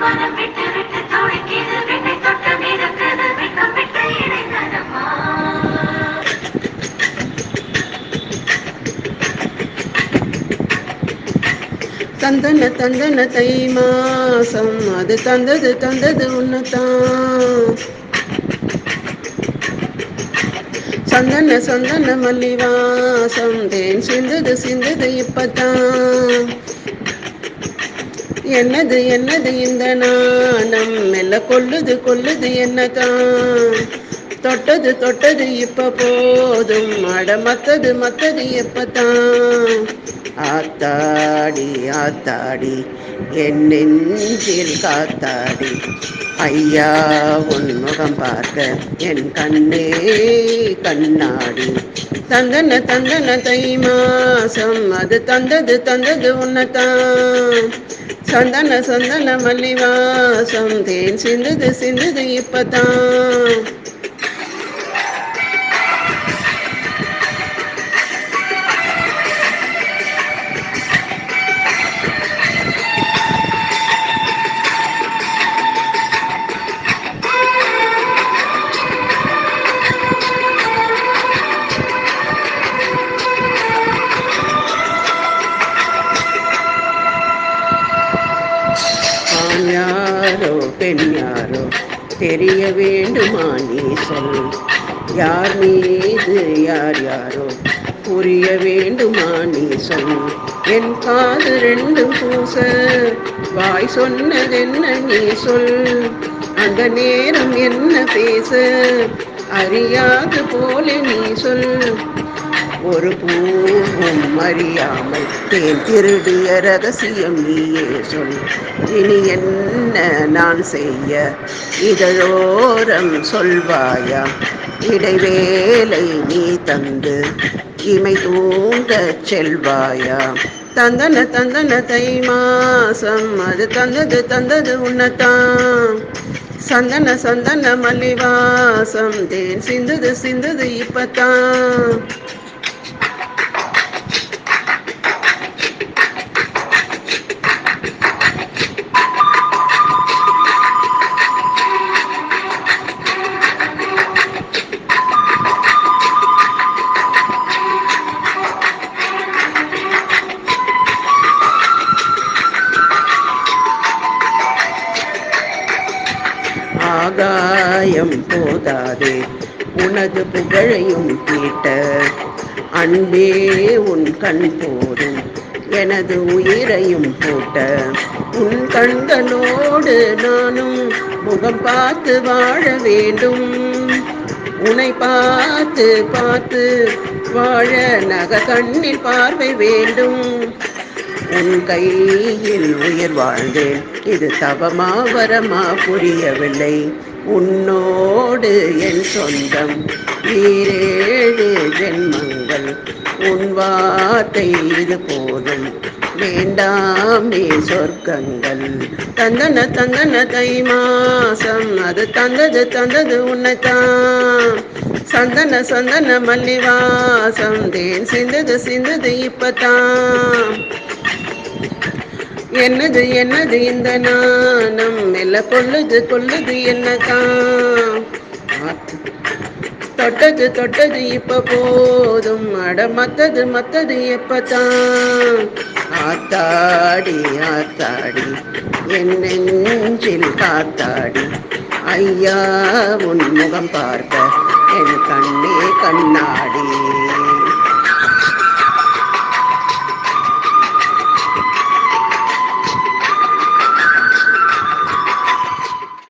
மனம் விட்டு விட்டு துடிக்குது விண்ணை தொட்டு மிதக்குது வெட்கம் விட்டு இணைந்தனமா. தந்தன தந்தன தை மாசம் அது தந்தது தந்தது உன்னதான். சந்தன சந்தன மல்லிவாசம் தேன் சிந்தது சிந்தது இப்பதான். என்னது என்னது இந்த நாணம் மெல்ல கொல்லுது கொல்லுது என்னதான். தொட்டது தொட்டது இப்ப போதும் அட மத்தது மத்தது எப்பதான். ஆத்தாடி ஆத்தாடி என் நெஞ்சில் காத்தாடி ஐயா உன் முகம் பார்க்க என் கண்ணே கண்ணாடி. தந்தன தந்தன தை மாசம் அது தந்தது தந்தது உன்னதான். சந்தன சந்தன மல்லிவாசம் தேன் சிந்தது சிந்தது இப்பதான். யாரோ பெண் யாரோ தெரிய வேண்டுமா நீ சொல். யார் மீது யார் யாரோ புரிய வேண்டுமா நீ சொல். என் காது ரெண்டும் பூச வாய் சொன்னதென்ன நீ சொல். அந்த நேரம் என்ன பேச அறியாது போல நீ சொல். ஒரு பூவும் அறியாமல் தேன் திருடிய ரகசியம் நீயே சொல். இனி என்ன நான் செய்ய இதழோரம் சொல்வாயா. இடைவேளை நீ தந்து இமை தூங்க செல்வாயா. தந்தன தந்தன தை மாசம் அது தந்தது தந்தது உன்னதான். சந்தன சந்தன மல்லிவாசம் தேன் சிந்தது சிந்தது இப்பதான். ஆகாயம் போதாதே உனது புகழையும் கேட்ட. அன்பே உன் கண் போதும் எனது உயிரையும் போட்ட. உன் கண்களோடு நானும் முகம் பார்த்து வாழ வேண்டும். உன்னை பார்த்து பார்த்து வாழ நக கண்ணில் பார்வை வேண்டும். உன் கையில் உயிர் வாழ்ந்தேன் இது தவமா வரமா புரியவில்லை. உன்னோடு என் சொந்தம் ஈரேழு ஜென்மங்கள். உன் வார்த்தை இது போதும் வேண்டாமே சொர்க்கங்கள். தந்தன தந்தன தை மாசம் அது தந்தது தந்தது உன்னைத்தான். சந்தன சந்தன மல்லிவாசம் தேன் சிந்தது சிந்தது இப்பதான். என்னது என்னது இந்த நாணம் மெல்ல கொல்லுது கொல்லுது என்னதான். தொட்டது தொட்டது இப்ப போதும் அட மத்தது மத்தது எப்பதான். ஆத்தாடி ஆத்தாடி என் நெஞ்சில் காத்தாடி ஐயா உன் முகம் பார்க்க என் கண்ணே கண்ணாடி.